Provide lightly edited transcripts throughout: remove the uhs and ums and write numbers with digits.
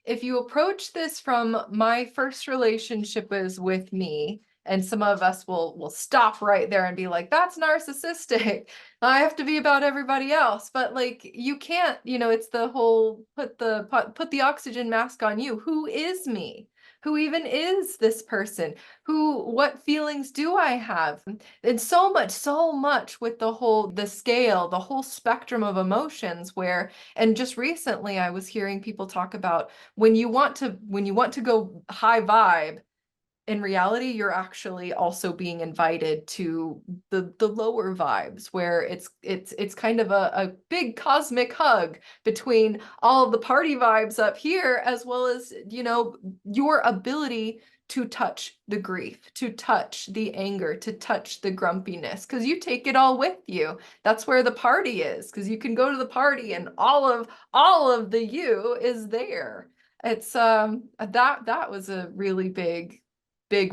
if you approach this from my first relationship was with me, and some of us will stop right there and be like, that's narcissistic. I have to be about everybody else. But like you can't, it's the whole put the oxygen mask on you. Who is me? Who even is this person? What feelings do I have? And so much with the scale, the whole spectrum of emotions where, and just recently I was hearing people talk about when you want to go high vibe, in reality, you're actually also being invited to the lower vibes where it's kind of a big cosmic hug between all of the party vibes up here, as well as, your ability to touch the grief, to touch the anger, to touch the grumpiness, because you take it all with you. That's where the party is, because you can go to the party and all of the you is there. It's that was a really big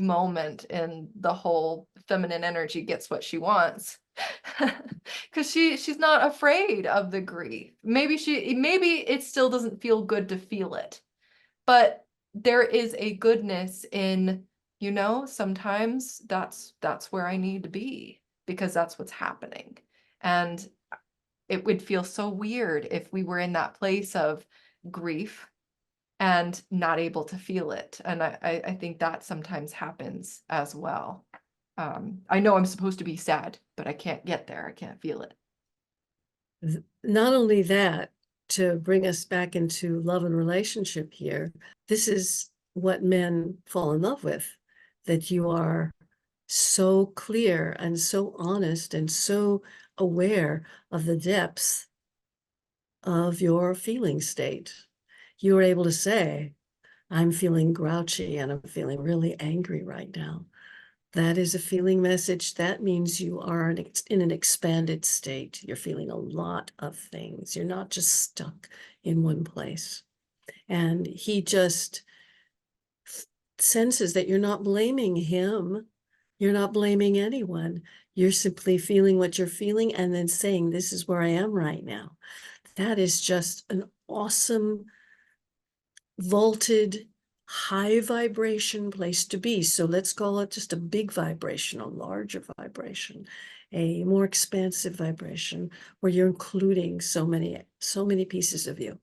moment in the whole feminine energy gets what she wants. Because she's not afraid of the grief. Maybe it still doesn't feel good to feel it, but there is a goodness in, sometimes that's where I need to be because that's what's happening. And it would feel so weird if we were in that place of grief and not able to feel it. And I think that sometimes happens as well. I know I'm supposed to be sad, but I can't get there. I can't feel it. Not only that, to bring us back into love and relationship here, this is what men fall in love with, that you are so clear and so honest and so aware of the depths of your feeling state. You are able to say, I'm feeling grouchy and I'm feeling really angry right now. That is a feeling message. That means you are in an expanded state. You're feeling a lot of things. You're not just stuck in one place. And he just senses that you're not blaming him. You're not blaming anyone. You're simply feeling what you're feeling and then saying, this is where I am right now. That is just an awesome, vaulted, high vibration place to be. So let's call it just a big vibration, a larger vibration, a more expansive vibration where you're including so many pieces of you.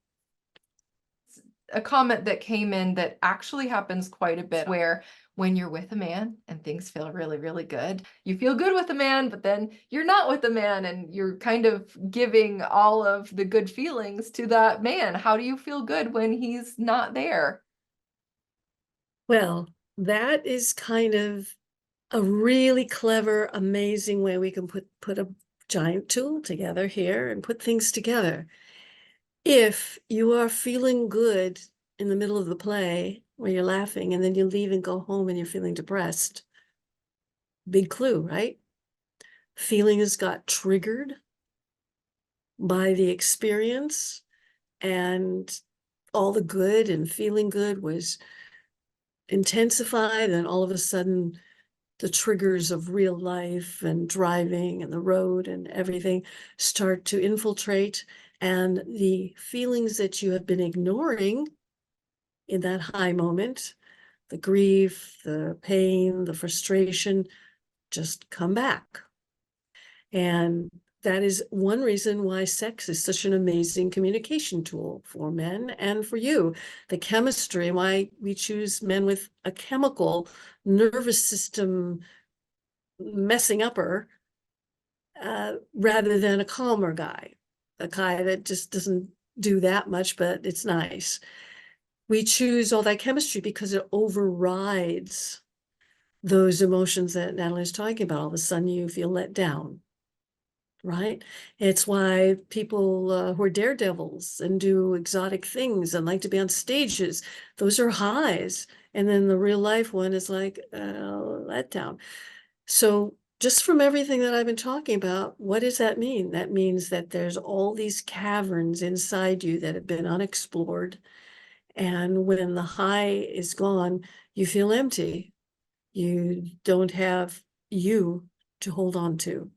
A comment that came in that actually happens quite a bit where when you're with a man and things feel really, really good, you feel good with a man, but then you're not with a man and you're kind of giving all of the good feelings to that man. How do you feel good when he's not there? Well, that is kind of a really clever, amazing way we can put a giant tool together here and put things together. If you are feeling good in the middle of the play where you're laughing and then you leave and go home and you're feeling depressed, big clue, right? Feelings got triggered by the experience and all the good and feeling good was intensified, and all of a sudden the triggers of real life and driving and the road and everything start to infiltrate, and the feelings that you have been ignoring in that high moment, the grief, the pain, the frustration, just come back. And that is one reason why sex is such an amazing communication tool for men and for you. The chemistry, why we choose men with a chemical nervous system messing upper rather than a calmer guy, a guy that just doesn't do that much, but it's nice. We choose all that chemistry because it overrides those emotions that Natalie's talking about. All of a sudden you feel let down, right? It's why people who are daredevils and do exotic things and like to be on stages, those are highs. And then the real life one is like let down. So just from everything that I've been talking about, what does that mean? That means that there's all these caverns inside you that have been unexplored. And when the high is gone, you feel empty. You don't have you to hold on to.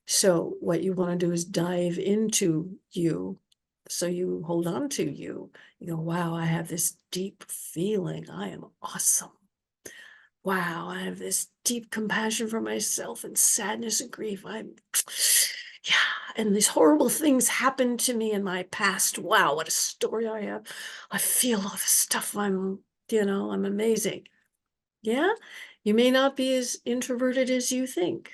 So what you want to do is dive into you So you hold on to you. You go, wow, I have this deep feeling. I am awesome. Wow, I have this deep compassion for myself and sadness and grief. Yeah, and these horrible things happened to me in my past. Wow, what a story I have. I feel all this stuff. I'm amazing. Yeah, you may not be as introverted as you think.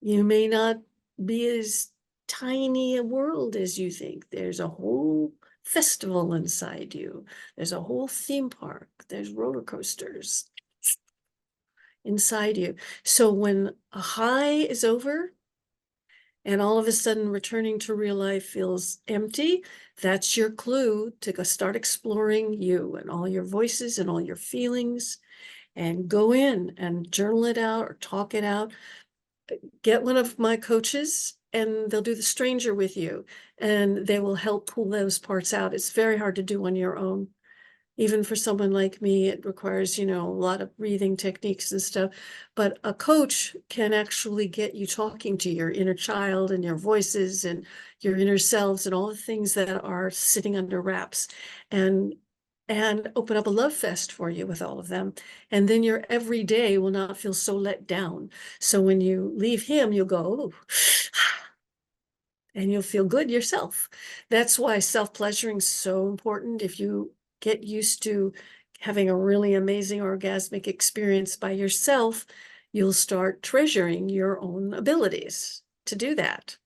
You may not be as tiny a world as you think. There's a whole festival inside you. There's a whole theme park. There's roller coasters inside you. So when a high is over and all of a sudden returning to real life feels empty, that's your clue to go start exploring you and all your voices and all your feelings, and go in and journal it out or talk it out. Get one of my coaches and they'll do the stranger with you and they will help pull those parts out. It's very hard to do on your own. Even for someone like me, it requires, a lot of breathing techniques and stuff. But a coach can actually get you talking to your inner child and your voices and your inner selves and all the things that are sitting under wraps, and open up a love fest for you with all of them. And then your every day will not feel so let down. So when you leave him, you'll go, oh, and you'll feel good yourself. That's why self-pleasuring is so important. If you get used to having a really amazing orgasmic experience by yourself, you'll start treasuring your own abilities to do that.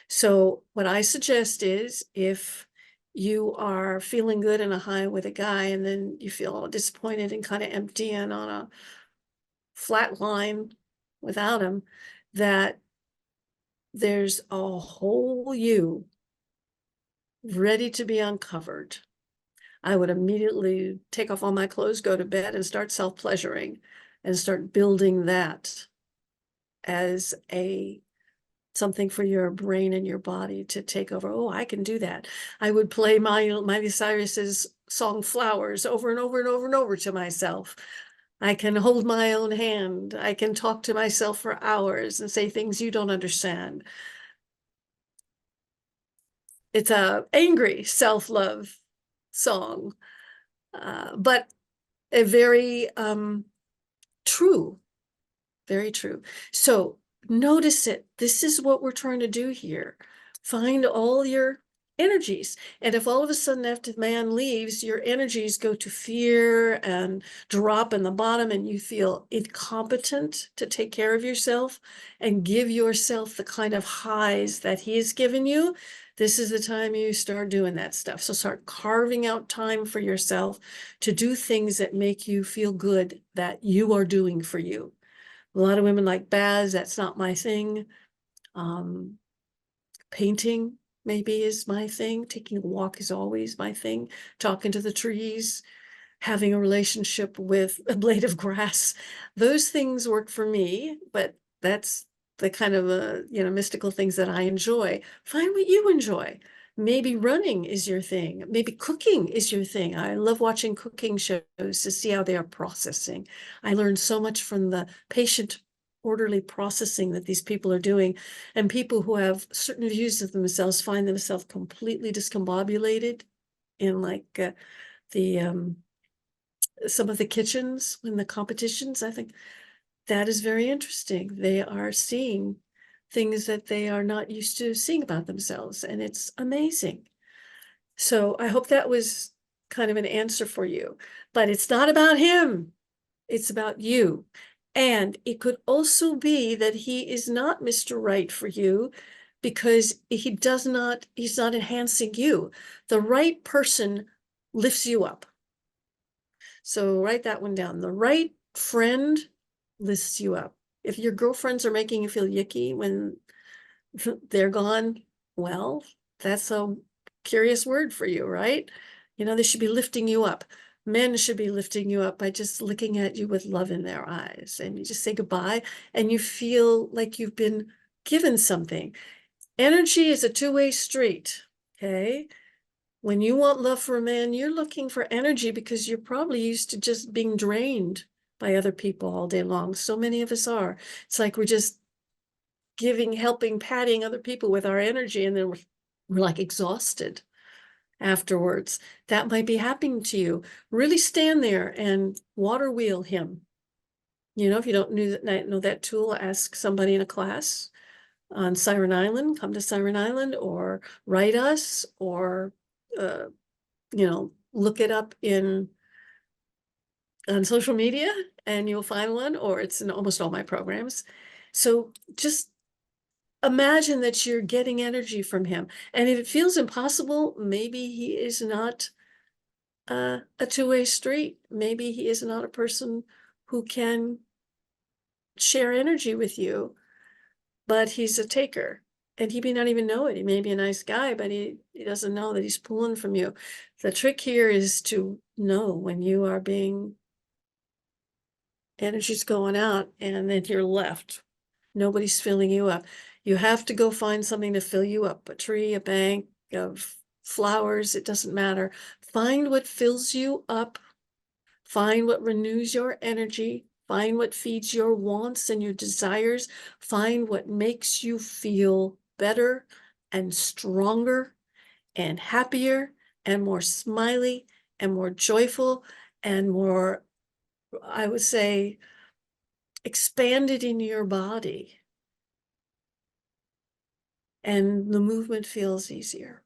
So what I suggest is, if you are feeling good in a high with a guy and then you feel all disappointed and kind of empty and on a flat line without him, that there's a whole you ready to be uncovered. I would immediately take off all my clothes, go to bed, and start self-pleasuring and start building that as something for your brain and your body to take over. Oh, I can do that. I would play Miley Cyrus's song Flowers over and over and over and over to myself. I can hold my own hand. I can talk to myself for hours and say things you don't understand. It's a angry self-love song, but a very true, very true. So notice it. This is what we're trying to do here. Find all your energies. And if all of a sudden after the man leaves, your energies go to fear and drop in the bottom and you feel incompetent to take care of yourself and give yourself the kind of highs that he has given you, this is the time you start doing that stuff. So start carving out time for yourself to do things that make you feel good, that you are doing for you. A lot of women like baths. That's not my thing. Painting maybe is my thing. Taking a walk is always my thing. Talking to the trees, having a relationship with a blade of grass. Those things work for me, but that's the kind of mystical things that I enjoy. Find what you enjoy. Maybe running is your thing. Maybe cooking is your thing. I love watching cooking shows to see how they are processing. I learned so much from the patient orderly processing that these people are doing. And people who have certain views of themselves find themselves completely discombobulated in the some of the kitchens in the competitions. I think that is very interesting. They are seeing things that they are not used to seeing about themselves, and it's amazing. So I hope that was kind of an answer for you, but it's not about him. It's about you. And it could also be that he is not Mr. Right for you because he's not enhancing you. The right person lifts you up. So write that one down. The right friend lifts you up. If your girlfriends are making you feel yucky when they're gone, well, that's a curious word for you, right? They should be lifting you up. Men should be lifting you up by just looking at you with love in their eyes. And you just say goodbye and you feel like you've been given something. Energy is a two-way street, okay? When you want love for a man, you're looking for energy because you're probably used to just being drained by other people all day long. So many of us are. It's like we're just giving, helping, patting other people with our energy, and then we're we're like exhausted afterwards. That might be happening to you. Really stand there and water wheel him. You know, if you don't know that tool, ask somebody in a class on Siren Island, come to Siren Island, or write us, or uh, look it up on social media and you'll find one, or it's in almost all my programs. So just imagine that you're getting energy from him. And if it feels impossible, maybe he is not a two-way street. Maybe he is not a person who can share energy with you, but he's a taker. And he may not even know it. He may be a nice guy, but he doesn't know that he's pulling from you. The trick here is to know when you are being, energy's going out, and then you're left. Nobody's filling you up. You have to go find something to fill you up, a tree, a bank of flowers, it doesn't matter. Find what fills you up. Find what renews your energy. Find what feeds your wants and your desires. Find what makes you feel better and stronger and happier and more smiley and more joyful and more, I would say, expanded in your body. And the movement feels easier.